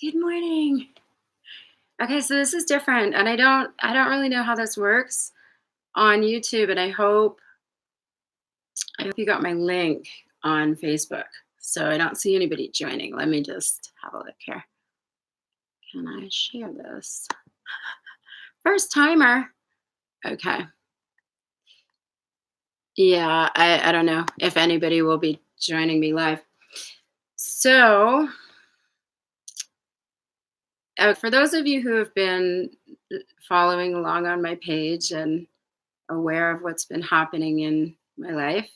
Good morning. Okay, so this is different and I don't really know how this works on YouTube, and I hope you got my link on Facebook. So I don't see anybody joining. Let me just have a look here. Can I share this? First timer. Okay. Yeah, I don't know if anybody will be joining me live. So, for those of you who have been following along on my page and aware of what's been happening in my life,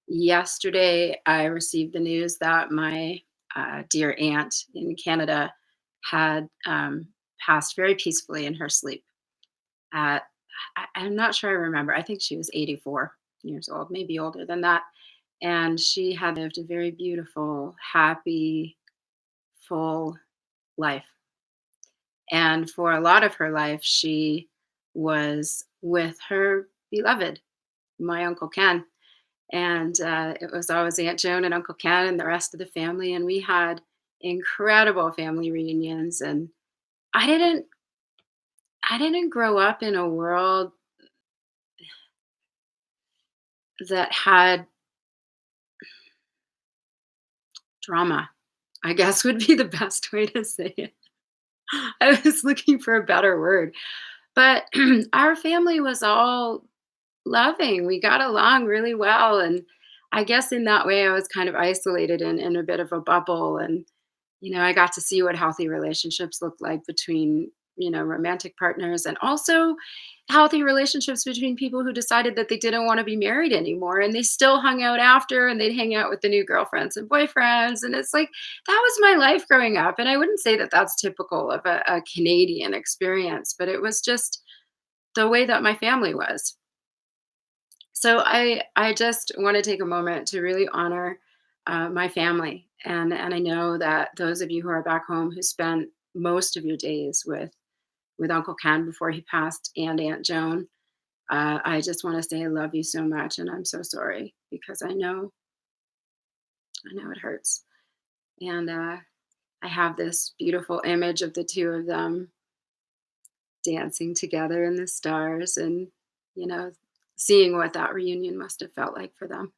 yesterday, I received the news that my dear aunt in Canada had passed very peacefully in her sleep. At I'm not sure I remember. I think she was 84 years old, maybe older than that. And she had lived a very beautiful, happy, full life. And for a lot of her life, she was with her beloved, my Uncle Ken. And it was always Aunt Joan and Uncle Ken and the rest of the family, and we had incredible family reunions. And I didn't I didn't grow up in a world that had drama, I guess would be the best way to say it. I was looking for a better word. But our family was all loving. We got along really well. And I guess in that way, I was kind of isolated in a bit of a bubble. And I got to see what healthy relationships look like between, romantic partners, and also healthy relationships between people who decided that they didn't want to be married anymore, and they still hung out after, and they'd hang out with the new girlfriends and boyfriends. And it's like, that was my life growing up. And I wouldn't say that that's typical of a Canadian experience, but it was just the way that my family was. So I just want to take a moment to really honor my family, and I know that those of you who are back home who spent most of your days with Uncle Ken before he passed and Aunt Joan, I just want to say I love you so much, and I'm so sorry because I know it hurts. And I have this beautiful image of the two of them dancing together in the stars, and you know seeing what that reunion must have felt like for them.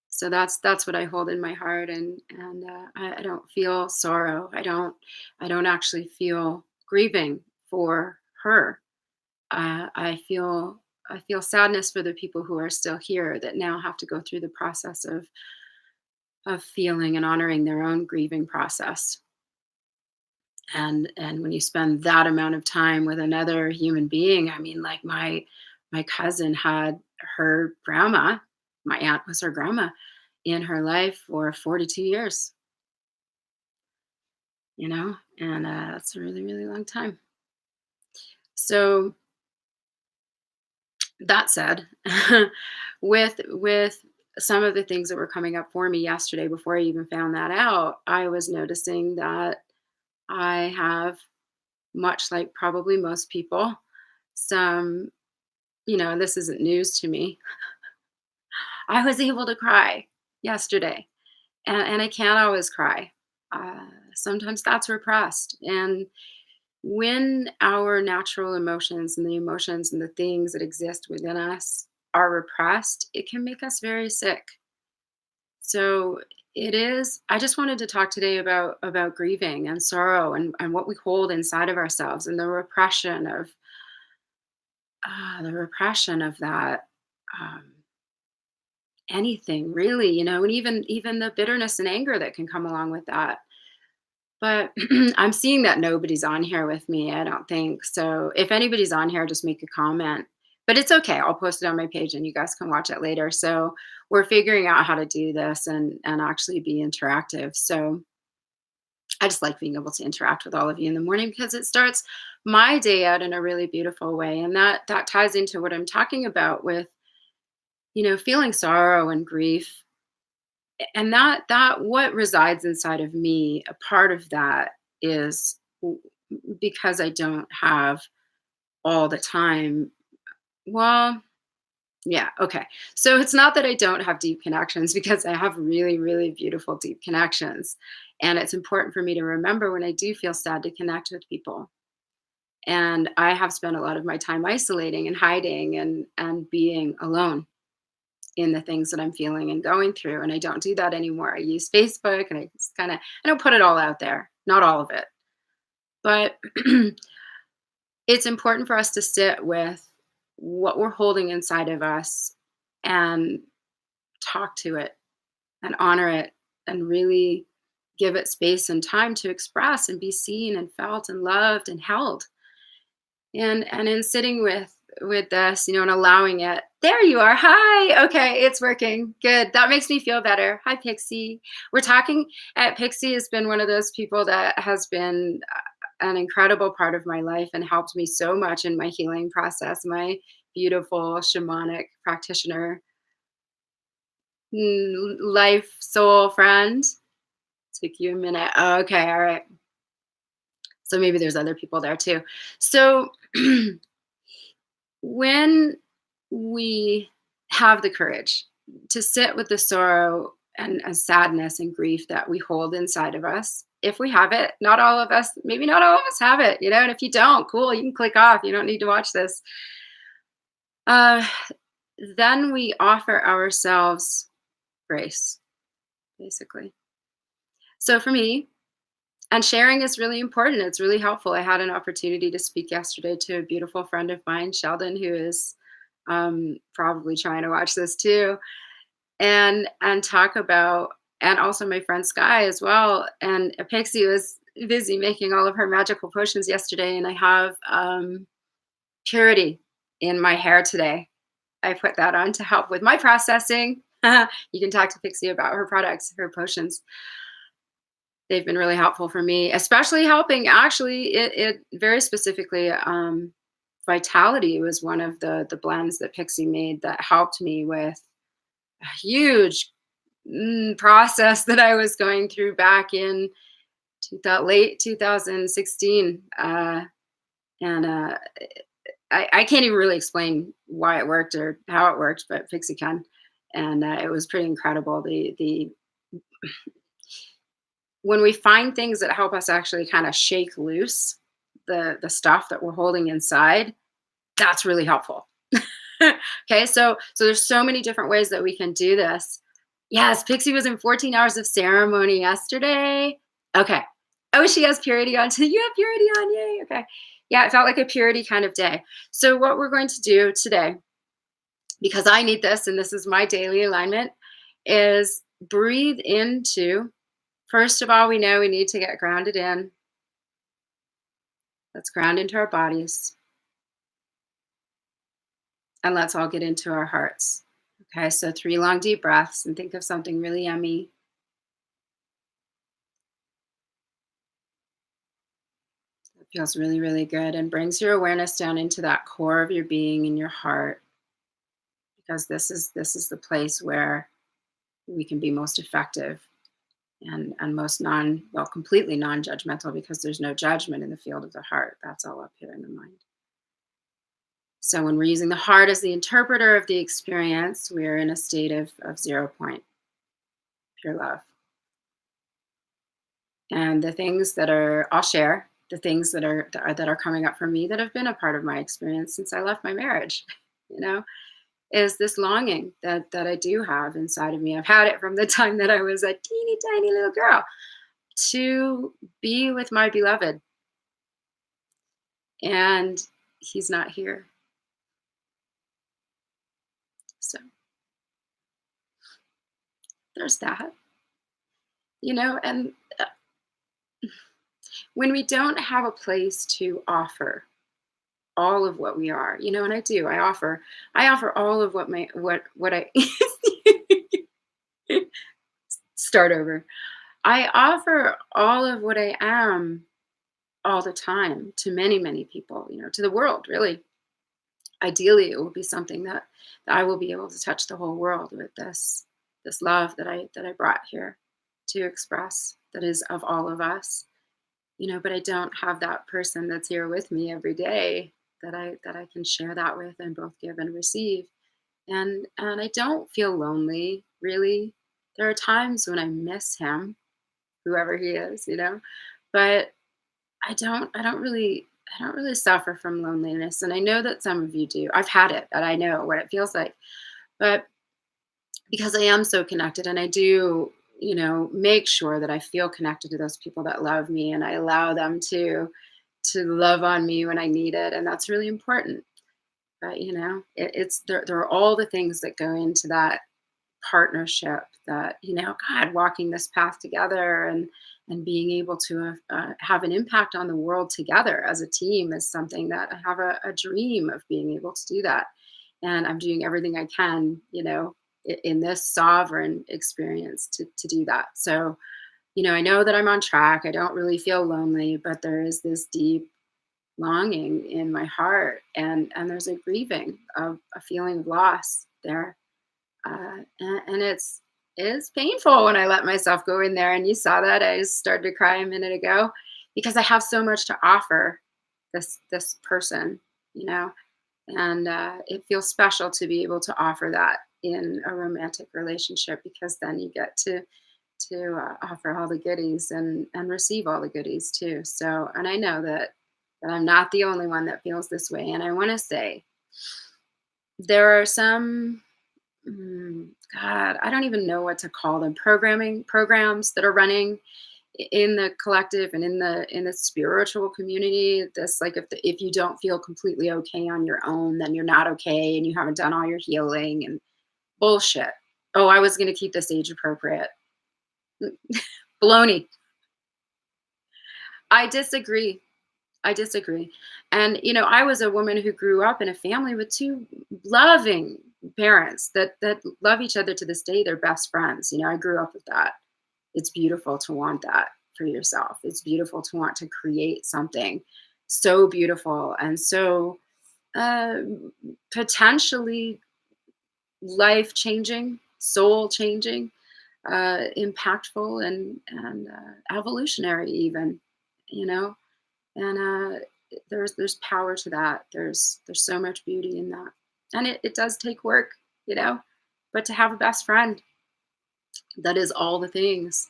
So that's what I hold in my heart. And I don't feel sorrow. I don't actually feel grieving for her. I feel sadness for the people who are still here that now have to go through the process of feeling and honoring their own grieving process. And when you spend that amount of time with another human being, I mean, like my cousin had her grandma, my aunt was her grandma in her life for 42 years, and that's a really, really long time. So that said, with some of the things that were coming up for me yesterday before I even found that out, I was noticing that I have, much like probably most people, some, and this isn't news to me, I was able to cry yesterday, and I can't always cry. Sometimes that's repressed. And when our natural emotions and the emotions and the things that exist within us are repressed, it can make us very sick. So I just wanted to talk today about grieving and sorrow, and what we hold inside of ourselves, and the repression of that. Um, Anything really, and even the bitterness and anger that can come along with that. But I'm seeing that nobody's on here with me, I don't think. So if anybody's on here, just make a comment. But it's okay. I'll post it on my page and you guys can watch it later. So we're figuring out how to do this and actually be interactive. So I just like being able to interact with all of you in the morning because it starts my day out in a really beautiful way. And that ties into what I'm talking about with, feeling sorrow and grief. And that what resides inside of me, a part of that is, because I don't have all the time. Well, Yeah, okay. So it's not that I don't have deep connections because I have really, really beautiful deep connections. And it's important for me to remember when I do feel sad to connect with people. And I have spent a lot of my time isolating and hiding and being alone in the things that I'm feeling and going through. And I don't do that anymore. I use Facebook and I just kind of I don't put it all out there, not all of it. But it's important for us to sit with what we're holding inside of us and talk to it and honor it and really give it space and time to express and be seen and felt and loved and held. And in sitting with this, and allowing it. There you are. Hi. Okay, it's working. Good. That makes me feel better. Hi, Pixie. We're talking at Pixie has been one of those people that has been an incredible part of my life and helped me so much in my healing process. My beautiful shamanic practitioner, life soul friend. Took you a minute. Oh, okay, all right. So maybe there's other people there too. So when we have the courage to sit with the sorrow and sadness and grief that we hold inside of us, if we have it, not all of us, maybe not all of us have it, and if you don't, cool, you can click off. You don't need to watch this. Uh, then we offer ourselves grace, basically. So for me, and sharing is really important. It's really helpful. I had an opportunity to speak yesterday to a beautiful friend of mine, Sheldon, who is probably trying to watch this too, and talk about, and also my friend Sky as well. And Pixie was busy making all of her magical potions yesterday, and I have purity in my hair today. I put that on to help with my processing. You can talk to Pixie about her products, her potions. They've been really helpful for me, especially helping actually it very specifically, Vitality was one of the blends that Pixie made that helped me with a huge, process that I was going through back in late 2016, and, I can't even really explain why it worked or how it worked, but Pixie can, and, it was pretty incredible. The when we find things that help us actually kind of shake loose the stuff that we're holding inside, that's really helpful. Okay, so there's so many different ways that we can do this. Yes, Pixie was in 14 hours of ceremony yesterday. Okay. Oh, she has purity on too. You have purity on, yay. Okay. Yeah, it felt like a purity kind of day. So what we're going to do today, because I need this and this is my daily alignment, is breathe into. First of all, we know we need to get grounded in. Let's ground into our bodies and let's all get into our hearts. Okay, so 3 long deep breaths and think of something really yummy. It feels really, really good and brings your awareness down into that core of your being in your heart, because this is the place where we can be most effective and most completely non-judgmental, because there's no judgment in the field of the heart. That's all up here in the mind. So when we're using the heart as the interpreter of the experience, we're in a state of 0 point, pure love. And the things that are, I'll share the things that are coming up for me that have been a part of my experience since I left my marriage, you know, is this longing that I do have inside of me. I've had it from the time that I was a teeny tiny little girl to be with my beloved. And he's not here. So there's that, and when we don't have a place to offer all of what we are, and I offer all of what I start over. I offer all of what I am all the time to many, many people, to the world, really. Ideally, it will be something that I will be able to touch the whole world with this love that I brought here to express, that is of all of us. But I don't have that person that's here with me every day that I can share that with and both give and receive. And I don't feel lonely, really. There are times when I miss him, whoever he is, but I don't really suffer from loneliness, and I know that some of you do. I've had it, and I know what it feels like. But because I am so connected, and I do, make sure that I feel connected to those people that love me, and I allow them to love on me when I need it, and that's really important. But it's there are all the things that go into that partnership, that God, walking this path together, and being able to have an impact on the world together as a team is something that I have a dream of being able to do that. And I'm doing everything I can, in this sovereign experience to do that. So I know that I'm on track. I don't really feel lonely, but there is this deep longing in my heart, and there's a grieving of a feeling of loss there. And it's painful when I let myself go in there. And you saw that I just started to cry a minute ago, because I have so much to offer this person, you know, and it feels special to be able to offer that in a romantic relationship, because then you get to offer all the goodies, and receive all the goodies too. So, and I know that I'm not the only one that feels this way. And I want to say there are some, God, I don't even know what to call them. Programming programs that are running in the collective and in the spiritual community. This, like, if you don't feel completely okay on your own, then you're not okay, and you haven't done all your healing and bullshit. Oh, I was going to keep this age appropriate. Baloney. I disagree. I disagree. And I was a woman who grew up in a family with two loving parents that love each other to this day. They're best friends. I grew up with that. It's beautiful to want that for yourself. It's beautiful to want to create something so beautiful and so uh, potentially life changing, soul changing, impactful, and evolutionary, even. You know, and there's power to that. There's so much beauty in that, and it does take work, but to have a best friend that is all the things.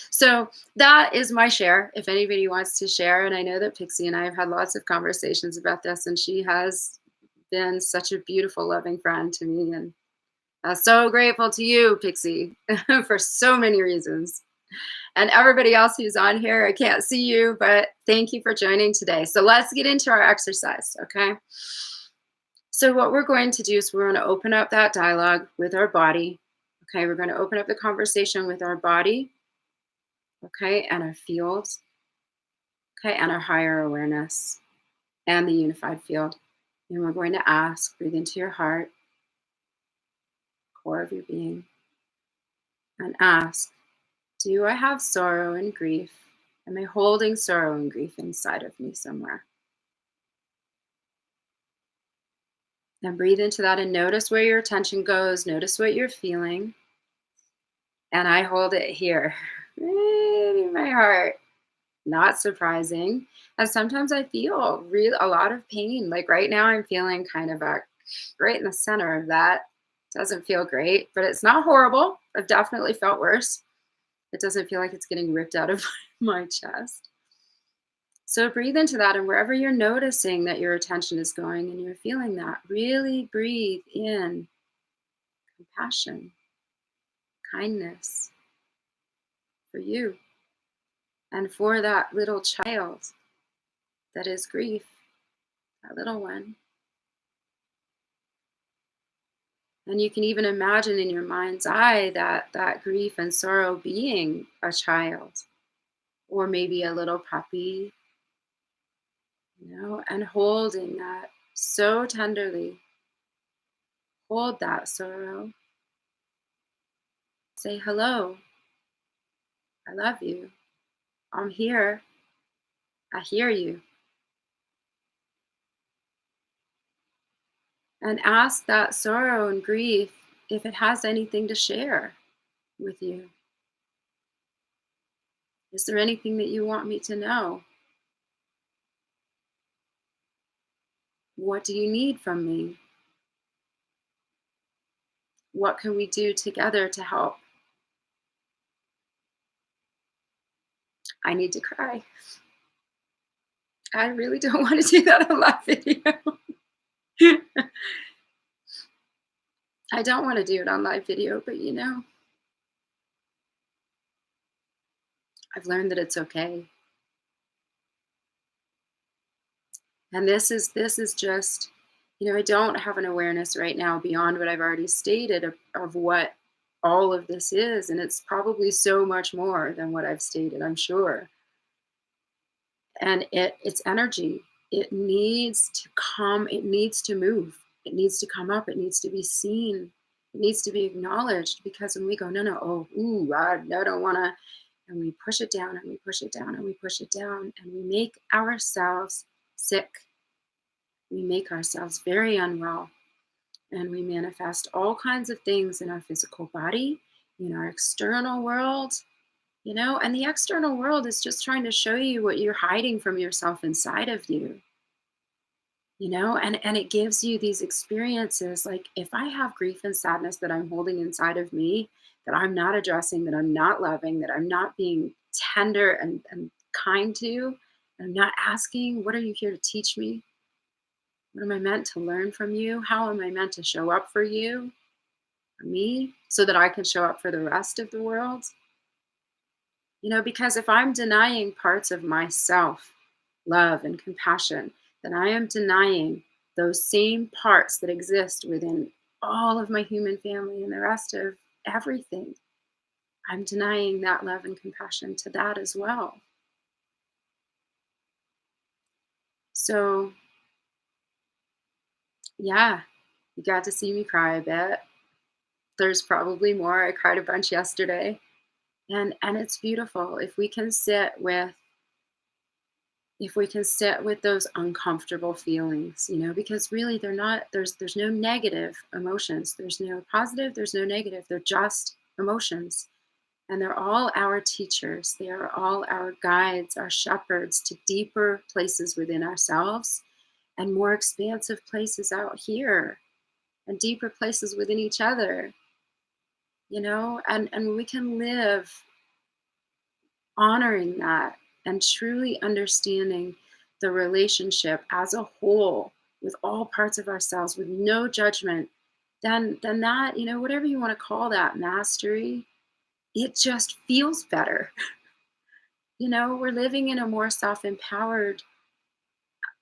So that is my share. If anybody wants to share, and I know that Pixie and I have had lots of conversations about this, and she has been such a beautiful, loving friend to me, and so grateful to you, Pixie, for so many reasons. And everybody else who's on here, I can't see you, but thank you for joining today. So let's get into our exercise, okay? So what we're going to do is we're going to open up that dialogue with our body. Okay, we're going to open up the conversation with our body, okay, and our fields, okay, and our higher awareness and the unified field. And we're going to ask, breathe into your heart, core of your being, and ask, do I have sorrow and grief? Am I holding sorrow and grief inside of me somewhere? And breathe into that and notice where your attention goes. Notice what you're feeling. And I hold it here in my heart. Not surprising. And sometimes I feel a lot of pain. Like right now, I'm feeling kind of right in the center of that. Doesn't feel great, but it's not horrible. I've definitely felt worse. It doesn't feel like it's getting ripped out of my chest. So breathe into that, and wherever you're noticing that your attention is going and you're feeling that, really breathe in compassion, kindness for you and for that little child that is grief, that little one. And you can even imagine in your mind's eye that grief and sorrow being a child, or maybe a little puppy, and holding that so tenderly. Hold that sorrow. Say, hello, I love you. I'm here. I hear you. And ask that sorrow and grief if it has anything to share with you. Is there anything that you want me to know? What do you need from me? What can we do together to help? I need to cry. I really don't want to do that on live video. I don't want to do it on live video, but I've learned that it's okay. And this is just, I don't have an awareness right now beyond what I've already stated of what all of this is. And it's probably so much more than what I've stated, I'm sure. And it's energy. It needs to come, it needs to move, it needs to come up, it needs to be seen, it needs to be acknowledged. Because when we go, no, no, oh, ooh, I don't want to, and we push it down and we push it down and we push it down, and we make ourselves sick, we make ourselves very unwell, and we manifest all kinds of things in our physical body, in our external world. And the external world is just trying to show you what you're hiding from yourself inside of you. And it gives you these experiences. Like, if I have grief and sadness that I'm holding inside of me, that I'm not addressing, that I'm not loving, that I'm not being tender and kind to, I'm not asking, what are you here to teach me? What am I meant to learn from you? How am I meant to show up for you, for me, so that I can show up for the rest of the world? Because if I'm denying parts of myself, love and compassion, then I am denying those same parts that exist within all of my human family and the rest of everything. I'm denying that love and compassion to that as well. So, yeah, you got to see me cry a bit. There's probably more. I cried a bunch yesterday. And it's beautiful if we can sit with those uncomfortable feelings, because really they're not, there's no negative emotions, there's no positive, there's no negative, they're just emotions. And they're all our teachers, they are all our guides, our shepherds to deeper places within ourselves, and more expansive places out here, and deeper places within each other. And we can live honoring that and truly understanding the relationship as a whole with all parts of ourselves with no judgment. Then that, whatever you want to call that, mastery, it just feels better. We're living in a more self-empowered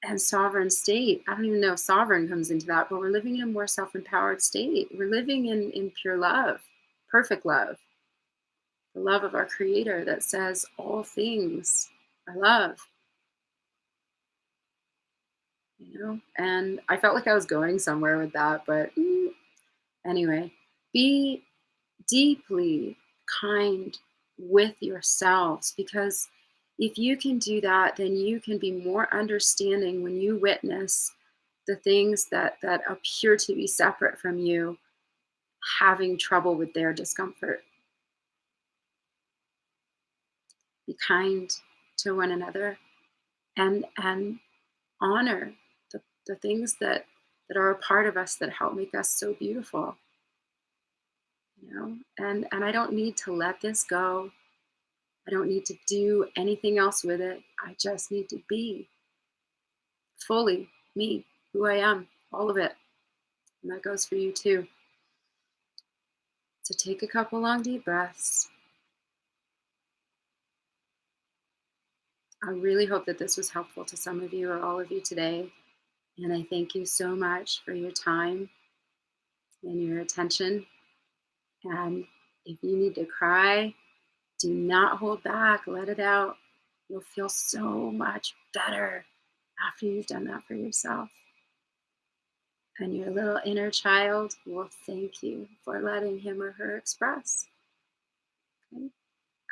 and sovereign state. I don't even know if sovereign comes into that, but we're living in a more self-empowered state. We're living in pure love, perfect love, the love of our creator that says all things are love. And I felt like I was going somewhere with that, but anyway, be deeply kind with yourselves, because if you can do that, then you can be more understanding when you witness the things that appear to be separate from you having trouble with their discomfort. Be kind to one another, and honor the things that are a part of us that help make us so beautiful. And I don't need to let this go. I don't need to do anything else with it. I just need to be fully me, who I am, all of it. And that goes for you too. So take a couple long deep breaths. I really hope that this was helpful to some of you or all of you today. And I thank you so much for your time and your attention. And if you need to cry, do not hold back. Let it out. You'll feel so much better after you've done that for yourself. And your little inner child will thank you for letting him or her express. Okay?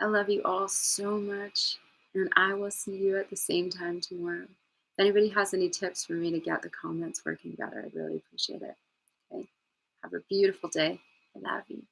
I love you all so much, and I will see you at the same time tomorrow. If anybody has any tips for me to get the comments working better, I'd really appreciate it. Okay? Have a beautiful day. I love you.